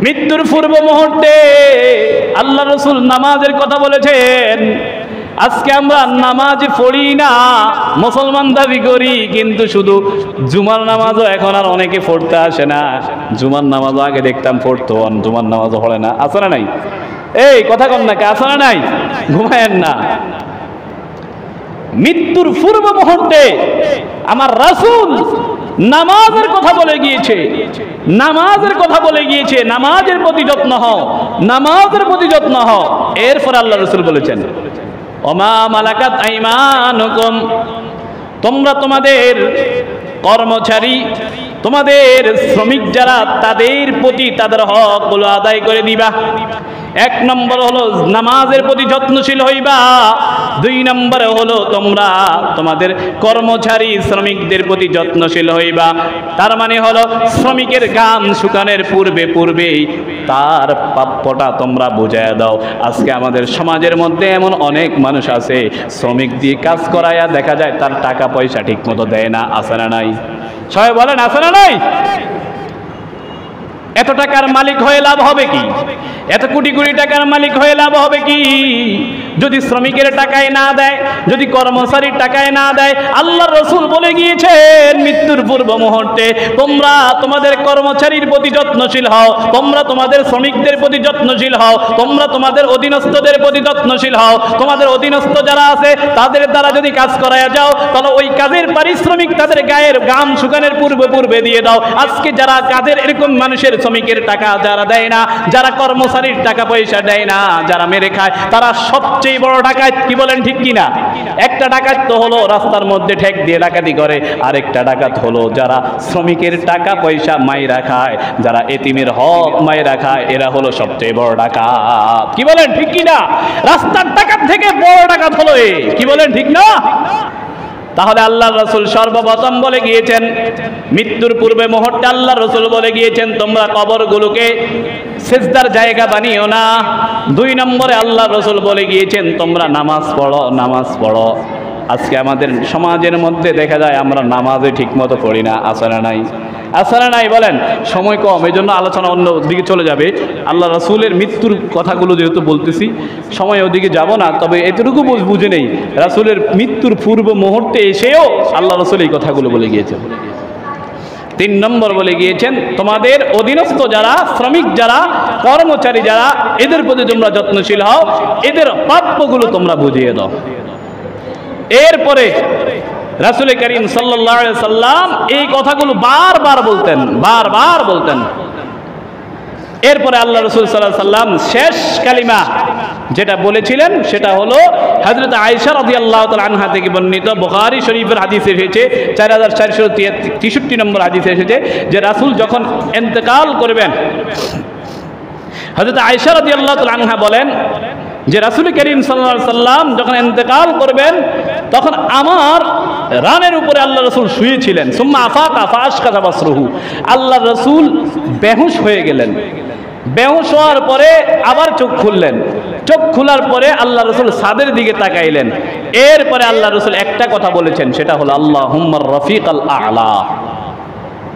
মৃত্যুর পূর্ব মুহূর্তে আল্লাহ রসুল নামাজের কথা বলেছেন। আজকে আমরা নামাজ পড়ি না, মুসলমান দাবি করি, কিন্তু শুধু জুমার নামাজও এখন আর অনেকে পড়তে আসে না। জুমার নামাজও আগে দেখতাম পড়তো, জুমার নামাজও পড়ে না। আছে না নাই? এই কথা কন না, কে আছে না নাই? ঘুমায়েন না। মৃত্যুর পূর্ব মুহূর্তে আমার রাসূল নামাজের কথা বলে গিয়েছে, নামাজের কথা বলে গিয়েছে, নামাজের প্রতি যত্ন হও, নামাজের প্রতি যত্ন হও। এরপর আল্লাহ রাসূল বলেছেন, ওমা মালাকাত আইমানুকুম, তোমরা তোমাদের কর্মচারী, তোমাদের শ্রমিক যারা, তাদের প্রতি তাদের হকগুলো আদায় করে দিবা। 1 নম্বর হলো নামাজের প্রতি যত্নশীল হইবা। 2 নম্বরে হলো তোমরা তোমাদের কর্মচারী শ্রমিকদের প্রতি যত্নশীল হইবা। তার মানে হলো শ্রমিকের ঘাম শুকানোর পূর্বেই তার প্রাপ্যটা তোমরা বুঝাইয়া দাও। আজকে আমাদের সমাজের মধ্যে এমন অনেক মানুষ আছে, শ্রমিক দিয়ে কাজ করাইয়া দেখা যায় তার টাকা পয়সা ঠিক মতো দেয় না। আছে না নাই? সবাই বলেন, আছে না নাই? এত টাকার মালিক হয়ে লাভ হবে কি? এত কোটি কোটি টাকার মালিক হয়ে লাভ হবে কি যদি শ্রমিকের টাকায় না দেয়, যদি কর্মচারীর টাকায় না দেয়? আল্লাহর রাসূল বলে গিয়েছেন মৃত্যুর পূর্ব মুহূর্তে তোমরা তোমাদের কর্মচারীর প্রতি যত্নশীল হও, তোমরা তোমাদের শ্রমিকদের প্রতি যত্নশীল হও, তোমরা তোমাদের অধীনস্থদের প্রতি যত্নশীল হও। তোমাদের অধীনস্থ যারা আছে তাদের দ্বারা যদি কাজ করায়া যাও তাহলে ওই কাজের পারিশ্রমিক তাদের গায়ের ঘাম শুকানোর পূর্বে পূর্বে দিয়ে দাও। আজকে যারা কাজের এরকম মানুষের শ্রমিকের টাকা যারা দেয় না, যারা কর্মচারীর টাকা পয়সা দেয় না, যারা মেরে খায়, তারা সবচেয়ে বড় ডাকাত। কি বলেন ঠিক কিনা? একটা ডাকাত তো হলো রাস্তার মধ্যে ঠেক দিয়ে ডাকাতি করে, আরেকটা ডাকাত হলো যারা শ্রমিকের টাকা পয়সা মাইরা খায়, যারা এতিমের হক মাইরা খায়, এরা হলো সবচেয়ে বড় ডাকাত। কি বলেন ঠিক কিনা? রাস্তার ডাকাত থেকে বড় ডাকাত হলো এ। কি বলেন ঠিক না? তাহলে আল্লাহর রাসূল সর্বপ্রথম বলে গিয়েছেন মৃত্যুর পূর্বে মুহূর্তে আল্লাহর রাসূল বলে গিয়েছেন তোমরা কবরগুলোকে সিজদার জায়গা বানিও না। 2 নম্বরে আল্লাহর রাসূল বলে গিয়েছেন তোমরা নামাজ পড়ো, নামাজ পড়ো। আজকে আমাদের সমাজের মধ্যে দেখা যায় আমরা নামাজে ঠিকমতো পড়ি না। আছে না নাই? আছে না নাই? বলেন। সময় কম, এই জন্য আলোচনা অন্য দিকে চলে যাবে। আল্লাহ রাসূলের মৃত্যুর কথাগুলো যেহেতু বলতেছি, সময় ওদিকে যাব না। তবে এতটুকু বুঝে নেই, রাসূলের মৃত্যুর পূর্ব মুহূর্তে এসেও আল্লাহ রাসূল এই কথাগুলো বলে গিয়েছেন। 3 নম্বর বলে গিয়েছেন তোমাদের অধীনস্থ যারা, শ্রমিক যারা, কর্মচারী যারা, এদের প্রতি তোমরা যত্নশীল হও, এদের প্রাপ্যগুলো তোমরা বুঝিয়ে দাও। এরপরে রাসূল করিম সাল্লাল্লাহু আলাইহি সাল্লাম এই কথাগুলো বারবার বলতেন। এরপরে আল্লাহ রাসূল সাল্লাল্লাহু আলাইহি সাল্লাম শেষ কালিমা যেটা বলেছিলেন সেটা হলো হযরত আয়েশা রাদিয়াল্লাহু তাআলা আনহা থেকে বর্ণিত, বুখারী শরীফের হাদিসে এসেছে, 4463 নম্বর হাদিসে এসেছে যে রাসূল যখন ইন্তেকাল করবেন, হযরত আয়েশা রাদিয়াল্লাহু তাআলা আনহা বলেন যে রাসূল করিম সাল্লাল্লাহু আলাইহি সাল্লাম যখন ইন্তেকাল করবেন তখন আমার রানের উপরে আল্লাহ রাসূল শুয়েছিলেন। সুম্মা আফাকা ফাআশকাযা বাসরুহু, আল্লাহ রাসূল বেহুশ হয়ে গেলেন। বেহুশ হওয়ার পরে আবার চোখ খুললেন। চোখ খোলার পরে আল্লাহ রাসূল ছাদের দিকে তাকাইলেন। এরপরে আল্লাহ রাসূল একটা কথা বলেছেন, সেটা হলো আল্লাহুম্মার রফিকাল আ'লা,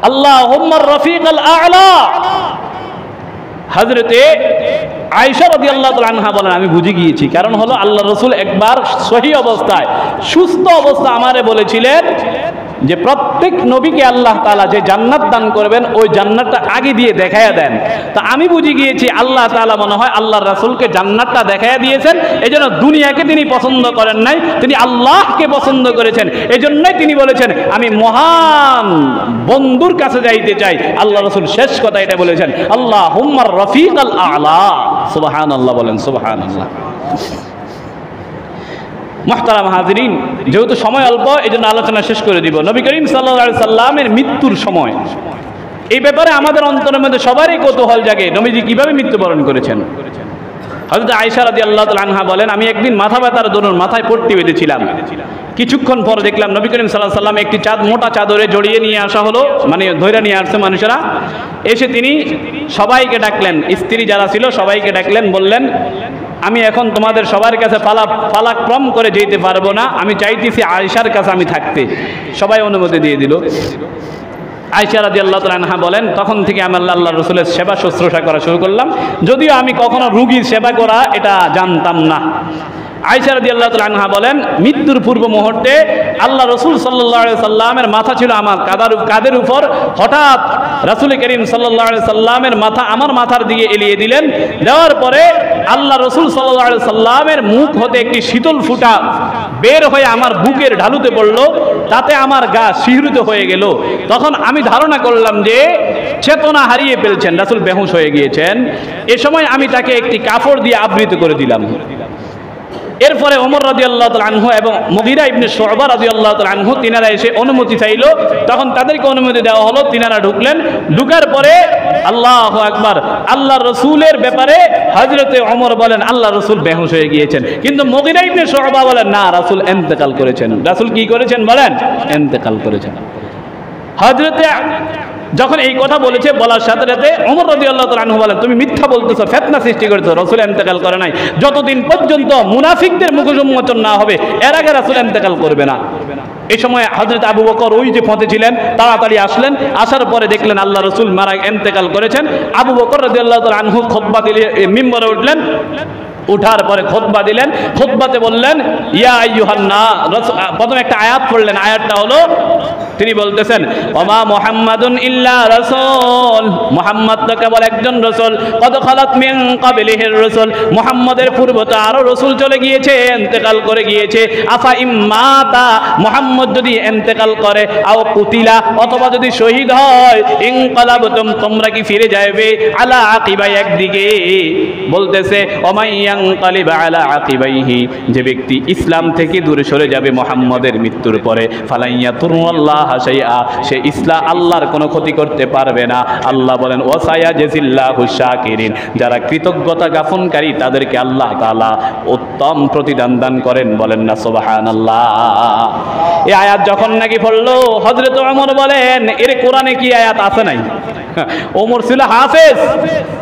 আল্লাহুম্মার রফিকাল আ'লা। হযরতে আয়েশা রাদিয়াল্লাহু তাআলা আনহা বলেন আমি বুঝে গিয়েছি, কারণ হলো আল্লাহ রাসূল একবার সহি অবস্থায়, সুস্থ অবস্থা আমারে বলেছিলেন যে প্রত্যেক নবীকে আল্লাহ তাআলা যে জান্নাত দান করবেন ওই জান্নাতটা আগে দিয়ে দেখায়া দেন। তা আমি বুঝে গিয়েছি আল্লাহ তাআলা মনে হয় আল্লাহর রাসূলকে জান্নাতটা দেখায়া দিয়েছেন, এজন্য দুনিয়াকে তিনি পছন্দ করেন নাই, তিনি আল্লাহকে পছন্দ করেছেন। এজন্যই তিনি বলেছেন আমি মহান বন্ধুর কাছে যাইতে চাই। আল্লাহ রাসূল শেষ কথা এটা বলেছেন আল্লাহুম্মার রফিকাল আ'লা। সুবহানাল্লাহ বলেন, সুবহানাল্লাহ। মুহতারাম হাজিরিন, যেহেতু সময় অল্প এই জন্য আলোচনা শেষ করে দিব। নবী করিম সাল্লাল্লাহু আলাইহি সাল্লামের মৃত্যুর সময় এই ব্যাপারে আমাদের অন্তরের মধ্যে সবারই কৌতূহল জাগে, নবীজি কিভাবে মৃত্যুবরণ করেছেন। হযরত আয়েশা রাদিয়াল্লাহু তাআলা আনহা বলেন আমি একদিন মাথা ব্যথার দরুন মাথায় পট্টি বেঁধেছিলাম। কিছুক্ষণ পর দেখলাম নবী করিম সাল্লাল্লাহু আলাইহি সাল্লাম একটি মোটা চাদরে জড়িয়ে নিয়ে আসা হলো, মানে ধরে নিয়ে আসছে মানুষেরা। এসে তিনি সবাইকে ডাকলেন, স্ত্রী যারা ছিল সবাইকে ডাকলেন, বললেন আমি এখন তোমাদের সবার কাছে পালাক্রম করে যেতে পারবো না, আমি চাইতেছি আয়েশার কাছে আমি থাকতে। সবাই অনুমতি দিয়ে দিল। আয়েশা রাদিয়াল্লাহু তাআলা আনহা বলেন তখন থেকে আমি আল্লাহর রাসূলের সেবা শুশ্রূষা করা শুরু করলাম, যদিও আমি কখনো রোগীর সেবা করা এটা জানতাম না। আয়েশা রাদিয়াল্লাহু তাআলা আনহা বলেন মৃত্যুর পূর্ব মুহূর্তে আল্লাহ রাসূল সাল্লাল্লাহু আলাইহি সাল্লামের মাথা ছিল আমার কাঁধের উপর। হঠাৎ রাসূল করিম সাল্লাল্লাহু আলাইহি সাল্লামের মাথা আমার মাথার দিকে এলিয়ে দিলেন। দেওয়ার পরে আল্লাহ রাসূল সাল্লাল্লাহু আলাইহি সাল্লামের মুখ হতে একটি শীতল ফুঁটা বের হয়ে আমার বুকের ঢালুতে পড়ল, তাতে আমার গা শিহরিত হয়ে গেল। তখন আমি ধারণা করলাম যে চেতনা হারিয়ে ফেলছেন, রাসূল বেহুশ হয়ে গিয়েছেন। এ সময় আমি তাকে একটি কাপড় দিয়ে আবৃত করে দিলাম। এরপরে ওমর রাদিয়াল্লাহু তাআলা আনহু এবং মুগীরা ইবনে শু'বা রাদিয়াল্লাহু তাআলা আনহু তিনারা এসে অনুমতি চাইলো, তখন তাদেরকে অনুমতি দেওয়া হলো। তিনারা ঢুকলেন। ঢুকার পরে আল্লাহু আকবার, আল্লাহর রাসূলের ব্যাপারে হযরতে ওমর বলেন আল্লাহ রাসূল বেহুশ হয়ে গিয়েছেন, কিন্তু মুগীরা ইবনে শু'বা বলেন না রাসূল ইন্তেকাল করেছেন। রাসূল কি করেছেন বলেন? ইন্তেকাল করেছেন। হযরতে যখন এই কথা বলেছে, বলার সাথে সাথে ওমর রাদিয়াল্লাহু তাআলা আনহু বলেন, তুমি মিথ্যা বলতেছো, ফিতনা সৃষ্টি করেছো, রাসূল ইন্তেকাল করে নাই। যতদিন পর্যন্ত মুনাফিকদের মুখ উন্মোচন না হবে এর আগে রাসূল ইন্তেকাল করবে না। এই সময় হযরত আবু বকর ওই যে পথে ছিলেন, তাড়াতাড়ি আসলেন, আসার পরে দেখলেন আল্লাহ রাসূল মারা ইন্তেকাল করেছেন। আবু বকর রাদিয়াল্লাহু তাআলা আনহু খুতবা দিলে মিম্বরে উঠলেন, উঠার পরে খুতবা দিলেন। খুতবাতে বললেন ইয়া আইয়ুহান নাস, প্রথমে একটা আয়াত পড়লেন। আয়াতটা হলো, তিনি বলতেছেন ওমা মুহাম্মাদুন ইল্লা রাসূল, মুহাম্মদ তো কেবল একজন রাসূল, কদ খালাত মিন ক্বাবলিহির রাসূল, মুহাম্মদের পূর্বে তো আরো রাসূল চলে গিয়েছে, ইন্তেকাল করে গিয়েছে। আফা ইম্মাতা, মুহাম্মদ যদি ইন্তেকাল করে, আও কুতিলা, অথবা যদি শহীদ হয়, ইনকালাবতুম, তোমরা কি ফিরে যাবে, আলা আকিবাই, একদিকে। বলতেছে ওমাইয়ানকালিব আলা আকিবাইহি, যে ব্যক্তি ইসলাম থেকে দূরে সরে যাবে মুহাম্মদের মৃত্যুর পরে, ফালাইয়াতুরুল্লাহ শাইআ, সে ইসলাম আল্লাহর কোনো ক্ষতি করতে পারবে না। আল্লাহ বলেন ওয়াসায়াজিল্লাহু শাকিরিন, যারা কৃতজ্ঞতা জ্ঞাপনকারী তাদেরকে আল্লাহ তাআলা উত্তম প্রতিদান দান করেন। বলেন না সুবহানাল্লাহ। এই আয়াত যখন নাকি পড়লো, হযরত ওমর বলেন এর কোরআনে কি আয়াত আছে নাই? ওমর ছিল হাফেজ,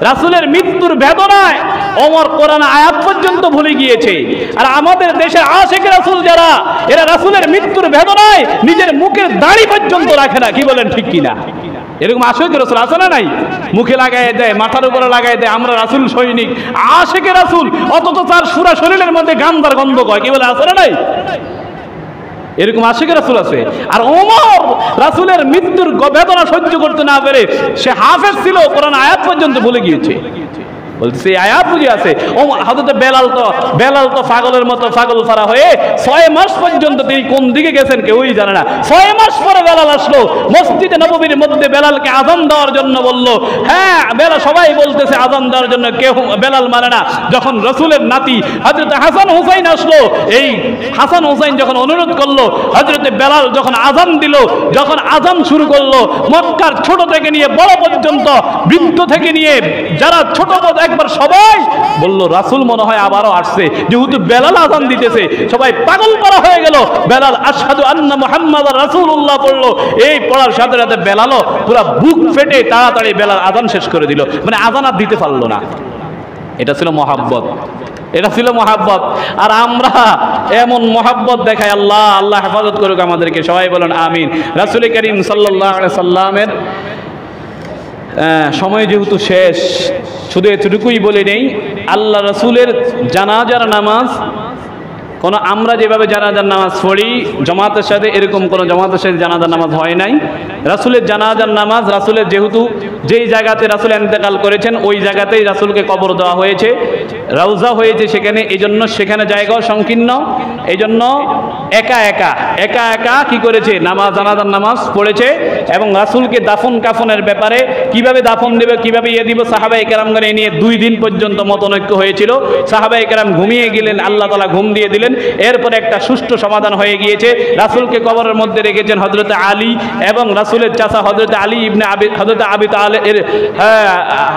রাসূলের মৃত্যুর বেদনায় ওমর কোরআন আয়াত পর্যন্ত ভুলে গিয়েছে। আর আমাদের দেশের আশিক রাসূল যারা, এরা রাসূলের মৃত্যুর বেদনায় নিজের মুখের দাড়ি পর্যন্ত রাখে না। কি বলেন, ঠিক কিনা? এরকম আশিক রাসূল আছে না নাই? মুখে লাগাই দেয়, মাথার উপরে লাগাই দেয়, আমরা রাসূল সৈনিক, আশিক রাসূল, অথচ তার পুরা শরীরের মধ্যে গান্ধার গন্ধ কয়। কি বলে, আছে না নাই? এরকম আশিক রাসূল আছে। আর ওমর রাসূলের মৃত্যুর বেদনা সহ্য করতে না পেরে, সে হাফেজ ছিল, কোরআন আয়াত পর্যন্ত ভুলে গিয়েছে। বলছে আয়াত বুঝে আছে। হযরত বেলাল তো পাগলের মতো পাগল ফারা হয়ে 6 মাস পর্যন্ত তিনি কোন দিকে গেছেন কেউই জানে না। 6 মাস পরে বেলাল আসলো মসজিদে নববীর মধ্যে, বেলালকে আযান দেওয়ার জন্য বলল। হ্যাঁ, বেলাল, সবাই বলতেছে আযান দেওয়ার জন্য, কেউ বেলাল মানে না। যখন রাসূলের নাতি হযরত হাসান হুসাইন আসলো, এই হাসান হুসাইন যখন অনুরোধ করলো, হযরত বেলাল যখন আযান দিল, যখন আযান শুরু করলো, মক্কার ছোট থেকে নিয়ে বড় পর্যন্ত, বৃদ্ধ থেকে নিয়ে যারা ছোট বড় একবার সবাই বলল রাসূল মনে হয় আবারও আসছে। যেহেতু বেলাল আযান দিতেছে, সবাই পাগল করা হয়ে গেল। বেলাল আশহাদু আন্না মুহাম্মাদার রাসূলুল্লাহ পড়লো। এই পড়ার সাথে সাথে বেলালও পুরো বুক ফেটে তাড়াতাড়ি বেলাল আযান শেষ করে দিল, মানে আযান আর দিতে পারলো না। এটা ছিল মহাব্বত, এটা ছিল মহাব্বত। আর আমরা এমন মহাব্বত দেখাই, আল্লাহ হেফাজত করুক আমাদেরকে। সবাই বলেন আমিন। রাসূল করিম সাল্লাল্লাহু আলাইহি সাল্লামের সময় যেহেতু শেষ, শুধু এতটুকুই বলে নেই, আল্লাহ রাসূলের জানাজার নামাজ কোনো, আমরা যেভাবে জানাজার নামাজ পড়ি জামাতের সাথে, এরকম কোনো জামাতের সাথে জানাজার নামাজ হয় নাই। রাসূলের জানাজার নামাজ, রাসূলের যেহেতু যেই জায়গাতে রাসূল ইন্তেকাল করেছেন ওই জায়গাতেই রাসূলকে কবর দেওয়া হয়েছে, রওজা হয়েছে সেখানে, এই জন্য সেখানে জায়গাও সংকীর্ণ। এই জন্য একা একা কি করেছে, জানাজার নামাজ পড়েছে। এবং রাসূলকে দাফন কাফনের ব্যাপারে কিভাবে দাফন দেবে, কিভাবে দিব, সাহাবায়ে কেরামগণ এই নিয়ে 2 দিন পর্যন্ত মতনৈক্য হয়েছিল। সাহাবায়ে কেরাম ঘুমিয়ে গেলেন, আল্লাহ তাআলা ঘুম দিয়ে দিলেন। এরপরে একটা সুষ্ঠু সমাধান হয়ে গিয়েছে। রাসূলকে কবরের মধ্যে রেখেছেন হযরত আলী এবং রাসূলের চাচা হযরত আলী ইবনে হযরত আবি তালেব,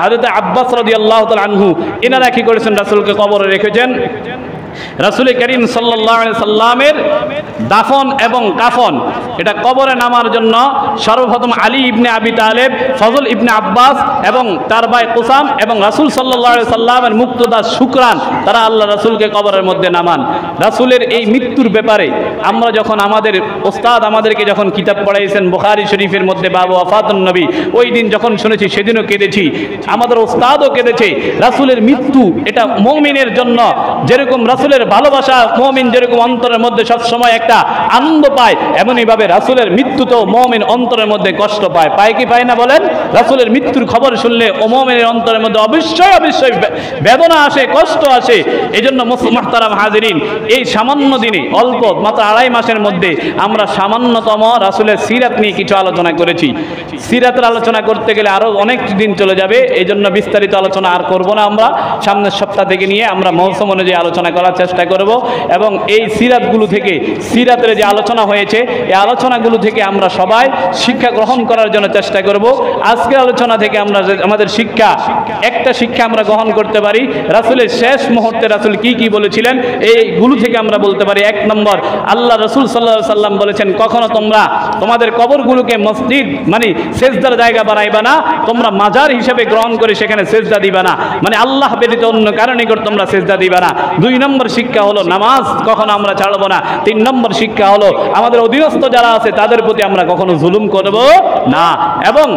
হযরত আব্বাস রাদিয়াল্লাহু তাআলা আনহু, এনারা কি করেছেন, রাসূলকে কবরে রেখেছেন। রাসূল করিম সাল্লাল্লাহু আলাইহি সাল্লামের দাফন এবং কাফন, এটা কবরে নামার জন্য সর্বপ্রথম আলী ইবনে আবি তালেব, ফজল ইবনে আব্বাস এবং তার ভাই কুসাম এবং রাসূল সাল্লাল্লাহু আলাইহি সাল্লামের মুক্তদা শুকরান, তারা আল্লাহ রাসূলকে কবরের মধ্যে নামান। রাসূলের এই মৃত্যুর ব্যাপারে আমরা যখন, আমাদের ওস্তাদ আমাদেরকে যখন কিতাব পড়াইছেন বুখারী শরীফের মধ্যে বাবু ওয়াফাতুন নবী, ওই দিন যখন শুনেছি সেদিনও কেঁদেছি, আমাদের ওস্তাদও কেঁদেছে। রাসূলের মৃত্যু এটা মুমিনের জন্য যেরকম রাসূলের ভালোবাসা, মুমিন যেরকম অন্তরের মধ্যে সবসময় একটা আনন্দ পায়, এমনইভাবে রাসূলের মৃত্যুতেও মুমিন অন্তরের মধ্যে কষ্ট পায়। পায় কি পায় না বলেন? রাসূলের মৃত্যুর খবর শুনলে ও মুমিনের অন্তরের মধ্যে অবশ্যই বেদনা আসে, কষ্ট আসে। এই জন্য মুহতারাম হাজিরিন, এই সামান্য দিনে, অল্প মাত্র 2.5 মাসের মধ্যে আমরা সামান্যতম রাসূলের সিরাত নিয়ে কিছু আলোচনা করেছি। সিরাতের আলোচনা করতে গেলে আরও অনেক দিন চলে যাবে, এই জন্য বিস্তারিত আলোচনা আর করব না। আমরা সামনের সপ্তাহ থেকে নিয়ে আমরা মৌসুম অনুযায়ী আলোচনা করার চেষ্টা করব। এবং এই সিরাতগুলো থেকে, সিরাতের যে আলোচনা হয়েছে এই আলোচনাগুলো থেকে আমরা সবাই শিক্ষা গ্রহণ করার জন্য চেষ্টা করব। আজ আজকের আলোচনা থেকে আমরা আমাদের শিক্ষা, একটা শিক্ষা আমরা গ্রহণ করতে পারি, রাসূলের শেষ মুহূর্তে রাসূল কি কি বলেছিলেন এইগুলো থেকে আমরা বলতে পারি। এক নম্বর, আল্লাহ রাসূল সাল্লাল্লাহু আলাইহি সাল্লাম বলেছেন, কখনো তোমরা তোমাদের কবরগুলোকে মসজিদ মানে সেজদার জায়গা বানাইবা না, তোমরা মাজার হিসেবে গ্রহণ করে সেখানে সেজদা দিবা না, মানে আল্লাহ ব্যতীত অন্য কারো নিকট তোমরা সেজদা দিবা না। 2 নম্বর শিক্ষা হলো নামাজ কখনো আমরা ছাড়বো না। 3 নম্বর শিক্ষা হলো আমাদের অধীনস্থ যারা আছে তাদের প্রতি আমরা কখনো জুলুম করব না। এবং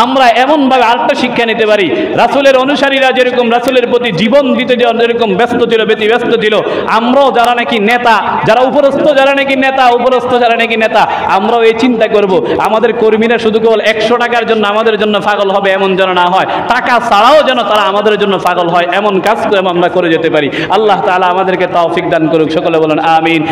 আমরা এমনভাবে আরেকটা শিক্ষা নিতে পারি, রাসূলের অনুসারীরা যেরকম রাসূলের প্রতি জীবন দিতে যেরকম ব্যস্ত ছিল, ব্যতিব্যস্ত ছিল, আমরাও যারা নাকি নেতা, যারা উপরস্থ যারা নাকি নেতা, উপরস্থ যারা নাকি নেতা, আমরাও এই চিন্তা করব আমাদের কর্মীরা শুধু কেবল 100 টাকার জন্য আমাদের জন্য পাগল হবে এমন যেন না হয়, টাকা ছাড়াও যেন তারা আমাদের জন্য পাগল হয় এমন কাজ আমরা করে যেতে পারি। আল্লাহ তাআলা আমাদেরকে তৌফিক দান করুক, সকলে বলেন আমিন।